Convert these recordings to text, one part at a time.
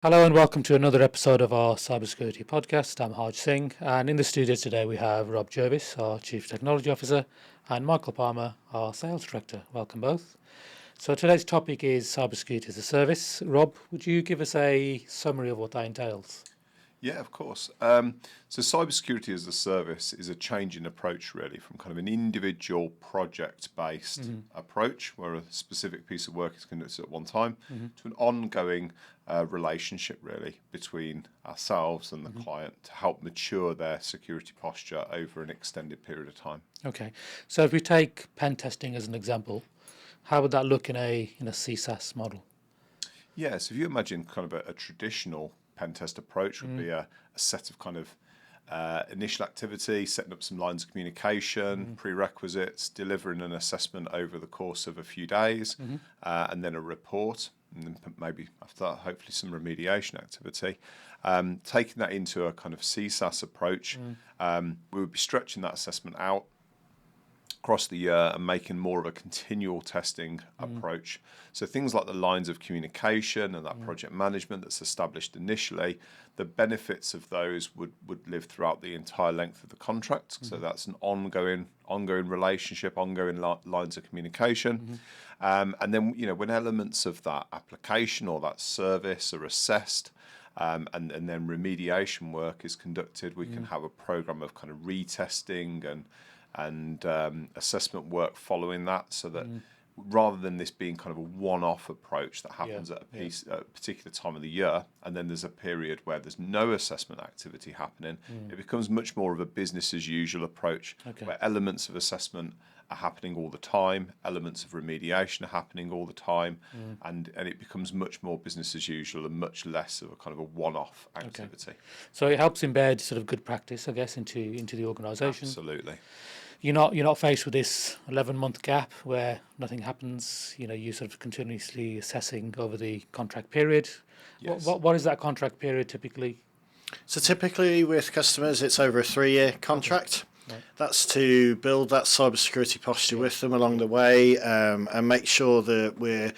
Hello and welcome to another episode of our Cybersecurity podcast. I'm Harj Singh, and in the studio today we have Rob Jervis, our Chief Technology Officer, and Michael Palmer, our Sales Director. Welcome both. So today's topic is Cybersecurity as a Service. Rob, would you give us a summary of what that entails? Yeah, of course. So cybersecurity as a service is a change in approach, really, from kind of an individual project-based approach, where a specific piece of work is conducted at one time, to an ongoing relationship, really, between ourselves and the client to help mature their security posture over an extended period of time. Okay, so if we take pen testing as an example, how would that look in a CSaaS model? Yeah, so if you imagine kind of a traditional pen test approach would be a set of kind of initial activity, setting up some lines of communication, prerequisites, delivering an assessment over the course of a few days, and then a report, and then maybe after that, hopefully some remediation activity. Taking that into a kind of CSaaS approach, we would be stretching that assessment out across the year and making more of a continual testing approach. So things like the lines of communication and that project management that's established initially, the benefits of those would live throughout the entire length of the contract. So that's an ongoing relationship, ongoing lines of communication. And then, when elements of that application or that service are assessed, and then remediation work is conducted, we can have a program of kind of retesting and assessment work following that, so that rather than this being kind of a one-off approach that happens at a particular time of the year, and then there's a period where there's no assessment activity happening, it becomes much more of a business as usual approach, where elements of assessment are happening all the time, elements of remediation are happening all the time, and it becomes much more business as usual and much less of a kind of a one-off activity. So it helps embed sort of good practice, I guess, into the organisation. Absolutely. You're not faced with this 11-month gap where nothing happens. You're sort of continuously assessing over the contract period. Yes. What is that contract period typically? So typically with customers, it's over a 3-year contract. Right. That's to build that cybersecurity posture with them along the way, and make sure that we're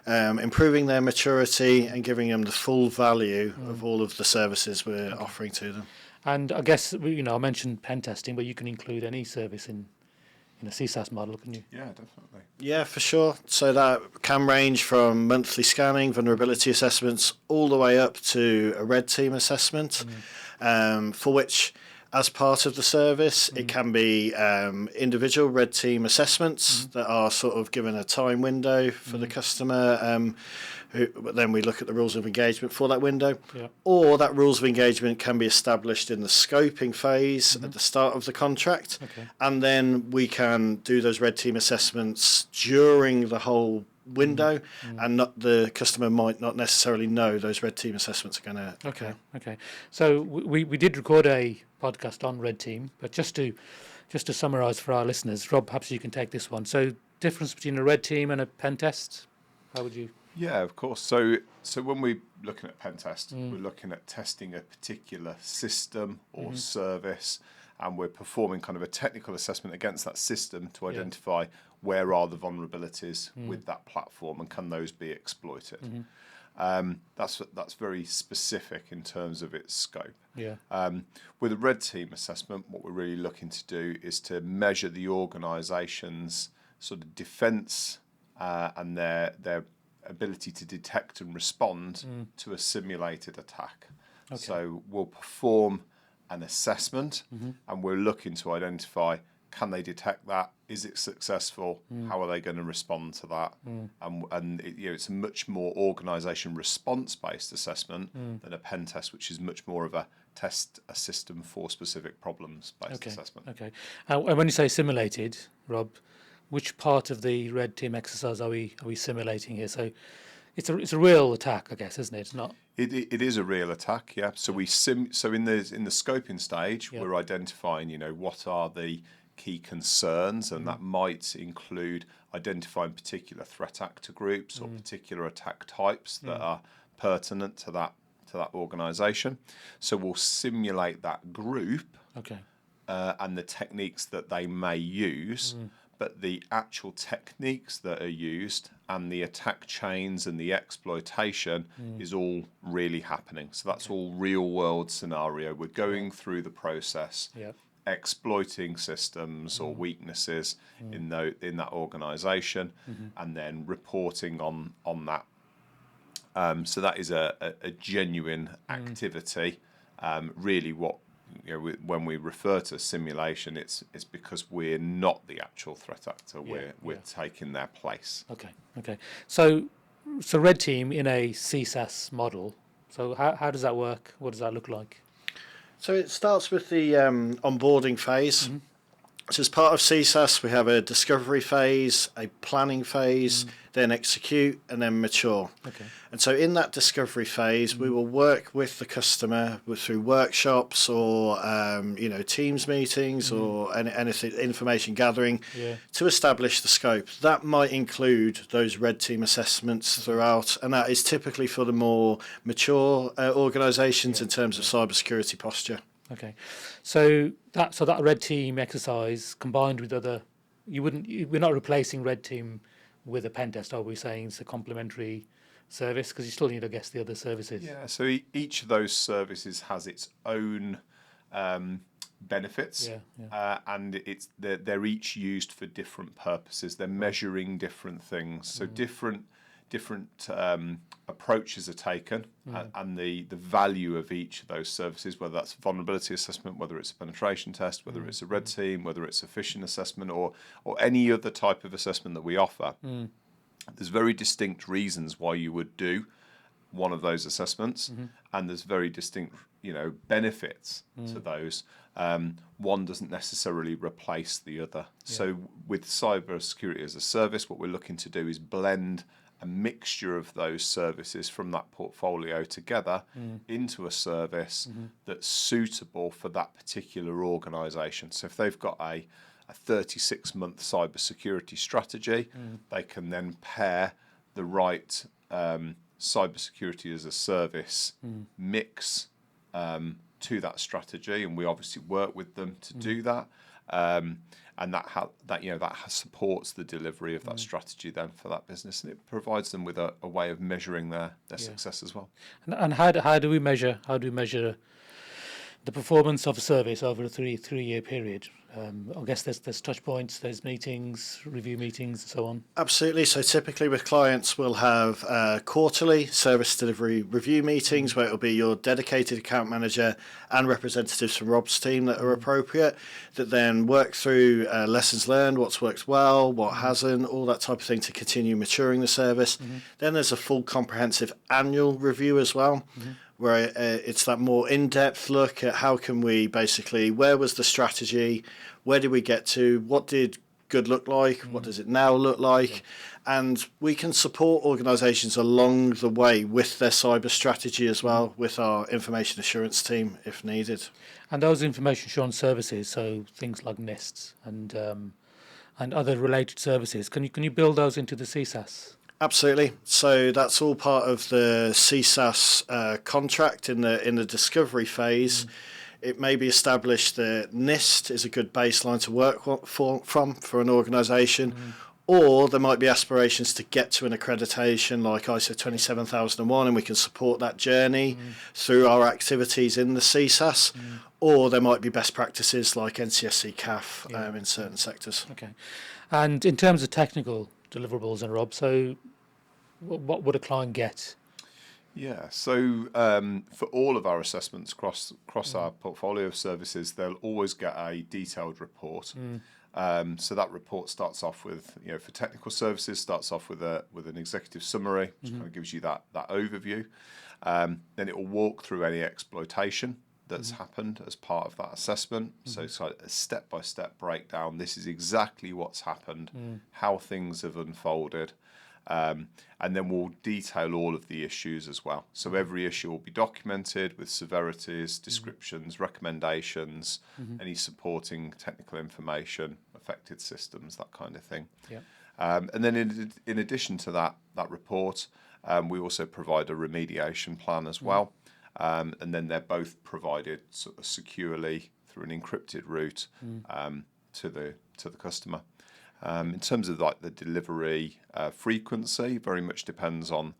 improving their maturity and giving them the full value of all of the services we're offering to them. And I guess I mentioned pen testing, but you can include any service in a CSaaS model, can you? Yeah, definitely. Yeah, for sure. So that can range from monthly scanning, vulnerability assessments, all the way up to a red team assessment, for which, as part of the service, it can be individual red team assessments that are sort of given a time window for the customer, but then we look at the rules of engagement for that window. Yeah. Or that rules of engagement can be established in the scoping phase at the start of the contract, and then we can do those red team assessments during the whole window, and the customer might not necessarily know those red team assessments are going to occur. Okay. So we did record a podcast on red team, but just to summarise for our listeners, Rob, perhaps you can take this one. So difference between a red team and a pen test, how would you? Yeah, of course. So when we're looking at pen test, we're looking at testing a particular system or service, and we're performing kind of a technical assessment against that system to identify where are the vulnerabilities with that platform and can those be exploited. That's very specific in terms of its scope. Yeah. With a red team assessment, what we're really looking to do is to measure the organisation's sort of defence and their ability to detect and respond to a simulated attack. Okay. So we'll perform an assessment, and we're looking to identify, can they detect that? Is it successful? How are they going to respond to that? And it's a much more organisation response-based assessment than a pen test, which is much more of a test a system for specific problems-based assessment. Okay. And when you say simulated, Rob, which part of the red team exercise are we simulating here? So it's a real attack, I guess, isn't it? It's not. It is a real attack, yeah. So so in the scoping stage, we're identifying, what are the key concerns, and that might include identifying particular threat actor groups or particular attack types that are pertinent to that organisation. So we'll simulate that group Okay. and the techniques that they may use, but the actual techniques that are used and the attack chains and the exploitation is all really happening. So that's all real world scenario. We're going through the process, exploiting systems or weaknesses in that organization, and then reporting on that. So that is a genuine activity. Really, what when we refer to simulation, it's because we're not the actual threat actor. We're taking their place. Okay. So red team in a CSaaS model. So how does that work? What does that look like? So it starts with the onboarding phase. So as part of CSaaS, we have a discovery phase, a planning phase, then execute, and then mature. Okay. And so in that discovery phase, we will work with the customer through workshops or Teams meetings or anything, information gathering to establish the scope. That might include those red team assessments throughout, and that is typically for the more mature organisations in terms of cybersecurity posture. Okay, so that red team exercise combined with other, we're not replacing red team with a pen test, are we saying it's a complementary service? Because you still need, I guess, the other services. Yeah. So each of those services has its own benefits, and they're each used for different purposes. They're measuring different things, so different approaches are taken, and the value of each of those services, whether that's vulnerability assessment, whether it's a penetration test, whether it's a red team, whether it's a phishing assessment, or any other type of assessment that we offer. There's very distinct reasons why you would do one of those assessments, and there's very distinct benefits to those. One doesn't necessarily replace the other. So with cybersecurity as a service, what we're looking to do is blend a mixture of those services from that portfolio together into a service that's suitable for that particular organisation. So if they've got a 36-month cybersecurity strategy, they can then pair the right cybersecurity as a service mix to that strategy, and we obviously work with them to do that. And that supports the delivery of that strategy then for that business, and it provides them with a way of measuring their success as well. And how do we measure the performance of a service over a three-year period? I guess there's touch points, there's meetings, review meetings, and so on. Absolutely. So typically with clients, we'll have quarterly service delivery review meetings where it'll be your dedicated account manager and representatives from Rob's team that are appropriate, that then work through lessons learned, what's worked well, what hasn't, all that type of thing to continue maturing the service. Then there's a full comprehensive annual review as well, where it's that more in-depth look at how can we basically, where was the strategy, where did we get to, what did good look like, what does it now look like, and we can support organisations along the way with their cyber strategy as well, with our information assurance team if needed. And those information assurance services, so things like NISTs and other related services, can you build those into the CSaaS? Absolutely. So that's all part of the CSaaS contract in the discovery phase. It may be established that NIST is a good baseline to work from for an organisation, or there might be aspirations to get to an accreditation like ISO 27001, and we can support that journey through our activities in the CSaaS, or there might be best practices like NCSC CAF in certain sectors. Okay. And in terms of technical deliverables, and Rob, so what would a client get? Yeah, so for all of our assessments across our portfolio of services, they'll always get a detailed report. So that report starts off with, for technical services, starts off with an executive summary, which kind of gives you that overview. Then it will walk through any exploitation that's happened as part of that assessment. So it's like a step-by-step breakdown. This is exactly what's happened, how things have unfolded. And then we'll detail all of the issues as well. So every issue will be documented with severities, descriptions, recommendations, any supporting technical information, affected systems, that kind of thing. Yeah. And then in addition to that report, we also provide a remediation plan as well. And then they're both provided sort of securely through an encrypted route to the customer. In terms of like the delivery frequency, very much depends on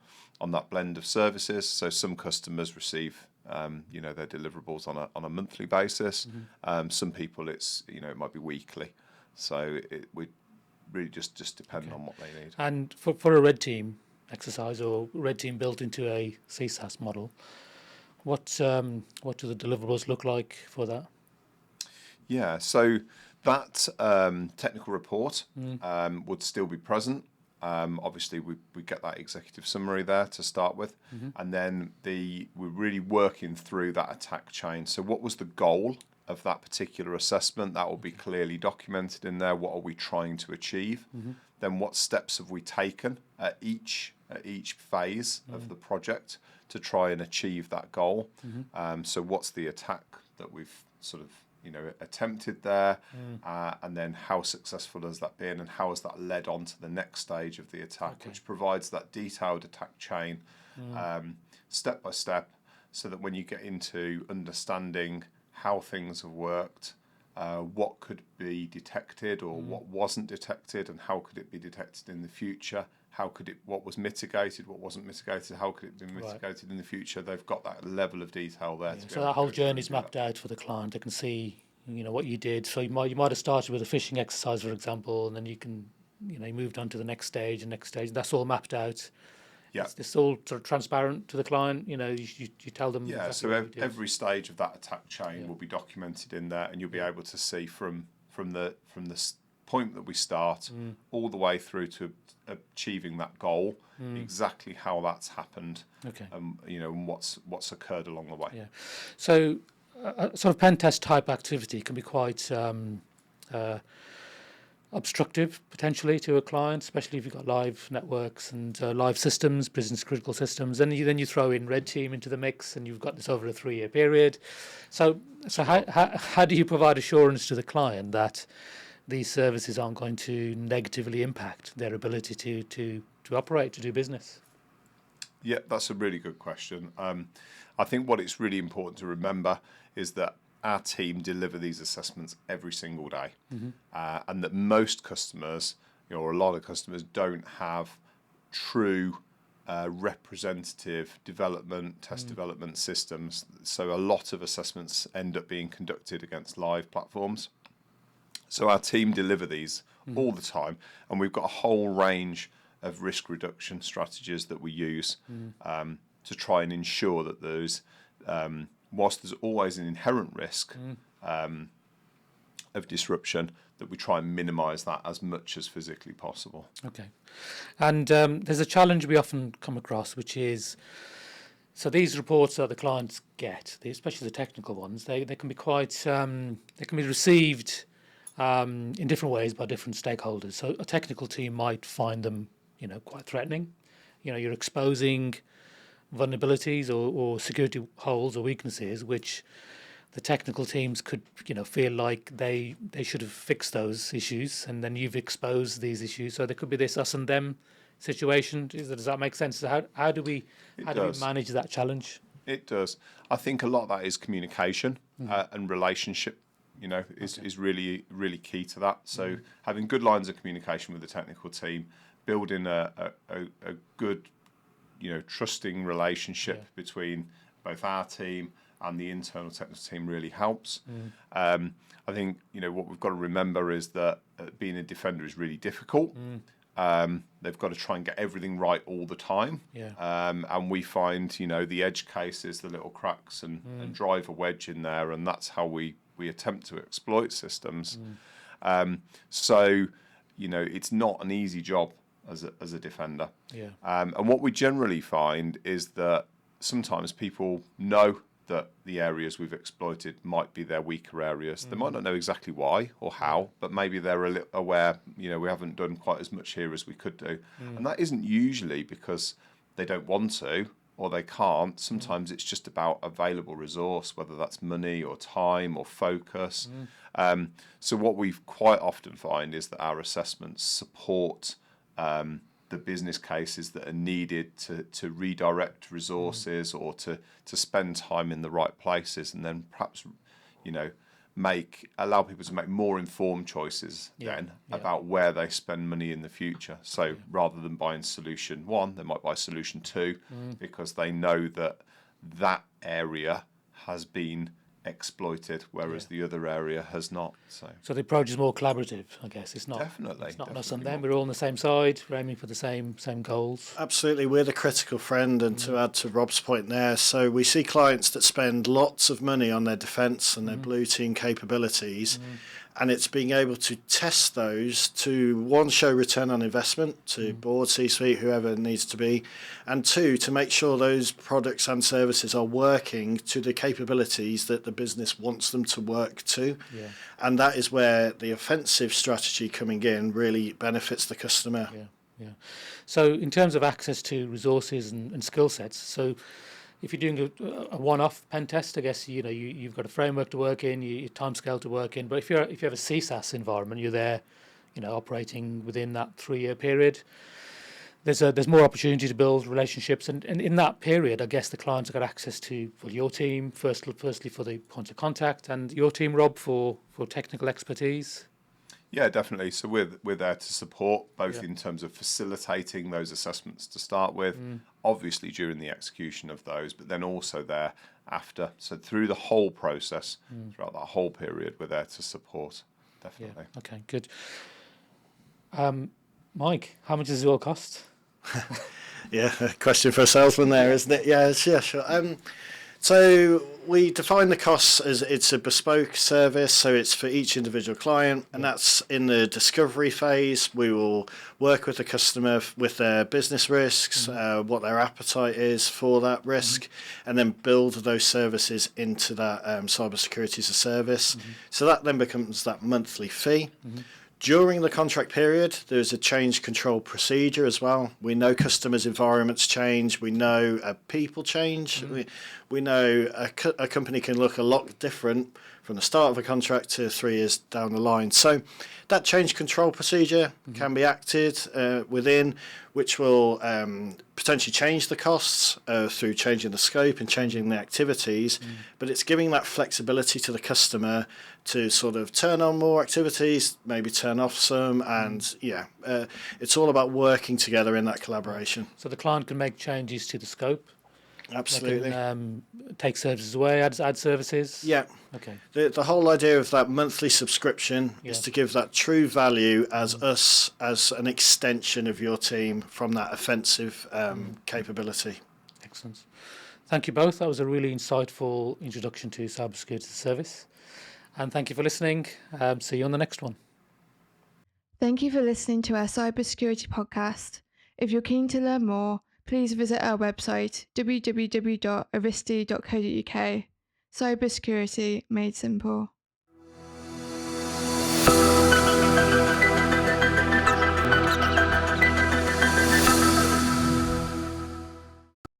that blend of services. So some customers receive their deliverables on a monthly basis. Some people it might be weekly. So we really just depend on what they need. And for a red team exercise or red team built into a CSaaS model, what do the deliverables look like for that? Yeah, so that technical report would still be present. Obviously, we get that executive summary there to start with, and then we're really working through that attack chain. So what was the goal of that particular assessment? That will be clearly documented in there. What are we trying to achieve? Then what steps have we taken at each phase of the project to try and achieve that goal? So what's the attack that we've sort of attempted there, and then how successful has that been, and how has that led on to the next stage of the attack, which provides that detailed attack chain step by step, so that when you get into understanding how things have worked, what could be detected or what wasn't detected, and how could it be detected in the future, what was mitigated, what wasn't mitigated, how could it be mitigated in the future. They've got that level of detail there. So that whole journey is mapped out for the client. They can see, what you did. So you might have started with a phishing exercise, for example, and then you can, you moved on to the next stage. That's all mapped out. Yeah, it's all sort of transparent to the client. You tell them. Yeah, exactly so every stage of that attack chain will be documented in there, and you'll be able to see from the point that we start all the way through to achieving that goal, exactly how that's happened, and what's occurred along the way. Yeah, so sort of pen test type activity can be quite obstructive potentially to a client, especially if you've got live networks and live systems, business critical systems. Then you throw in red team into the mix, and you've got this over a 3-year period. So how do you provide assurance to the client that these services aren't going to negatively impact their ability to operate, to do business? Yeah, that's a really good question. I think what it's really important to remember is that our team deliver these assessments every single day, and that most customers, or a lot of customers, don't have true representative test development systems. So a lot of assessments end up being conducted against live platforms. So our team deliver these all the time, and we've got a whole range of risk reduction strategies that we use to try and ensure that those, whilst there's always an inherent risk of disruption, that we try and minimise that as much as physically possible. Okay. And there's a challenge we often come across, which is, so these reports that the clients get, especially the technical ones, they can be quite, they can be received in different ways by different stakeholders. So a technical team might find them, quite threatening. You're exposing vulnerabilities or security holes or weaknesses, which the technical teams could, feel like they should have fixed those issues, and then you've exposed these issues. So there could be this us and them situation. Does that make sense? So how do we manage that challenge? It does. I think a lot of that is communication and relationship. Is really, really key to that. So having good lines of communication with the technical team, building a good, trusting relationship between both our team and the internal technical team really helps. I think, what we've got to remember is that being a defender is really difficult. They've got to try and get everything right all the time. And we find, the edge cases, the little cracks, and drive a wedge in there, and that's how we attempt to exploit systems. So, it's not an easy job as a defender. And what we generally find is that sometimes people know that the areas we've exploited might be their weaker areas. They might not know exactly why or how, but maybe they're a little aware, we haven't done quite as much here as we could do. And that isn't usually because they don't want to or they can't. Sometimes it's just about available resource, whether that's money or time or focus. So what we quite often find is that our assessments support the business cases that are needed to redirect resources or to spend time in the right places, and then perhaps, allow people to make more informed choices about where they spend money in the future. So rather than buying solution 1, they might buy solution 2 because they know that area has been exploited, whereas the other area has not. So the approach is more collaborative, I guess. It's not definitely us and them. We're all on the same side. We're aiming for the same goals. Absolutely, we're the critical friend. And to add to Rob's point there, so we see clients that spend lots of money on their defence and their blue team capabilities. And it's being able to test those to, 1, show return on investment to board, C-suite, whoever it needs to be, and 2, to make sure those products and services are working to the capabilities that the business wants them to work to. Yeah. And that is where the offensive strategy coming in really benefits the customer. Yeah. So in terms of access to resources and skill sets, so if you're doing a one-off pen test, I guess you've got a framework to work in, your timescale to work in. But if you have a CSaaS environment, you're there, operating within that 3-year period. There's more opportunity to build relationships, and in that period, I guess the clients have got access to your team firstly for the point of contact, and your team, Rob, for technical expertise. Yeah, definitely. So we're there to support both in terms of facilitating those assessments to start with, obviously during the execution of those, but then also there after. So through the whole process, throughout that whole period, we're there to support. Definitely. Yeah. Okay, good. Mike, how much does it all cost? Yeah, a question for a salesman there, isn't it? Yeah, sure. So we define the costs as it's a bespoke service, so it's for each individual client, and that's in the discovery phase. We will work with the customer with their business risks, what their appetite is for that risk, and then build those services into that cybersecurity as a service. So that then becomes that monthly fee. During the contract period, there's a change control procedure as well. We know customers' environments change. We know people change. We know a company can look a lot different from the start of a contract to 3 years down the line. So that change control procedure can be acted within, which will potentially change the costs through changing the scope and changing the activities, but it's giving that flexibility to the customer to sort of turn on more activities, maybe turn off some, and it's all about working together in that collaboration. So the client can make changes to the scope. Absolutely. They can, take services away, add services. Yeah. Okay. The whole idea of that monthly subscription is to give that true value as us as an extension of your team from that offensive capability. Excellent. Thank you both. That was a really insightful introduction to cybersecurity as a service. And thank you for listening. See you on the next one. Thank you for listening to our cybersecurity podcast. If you're keen to learn more, please visit our website www.aristi.co.uk. Cybersecurity made simple.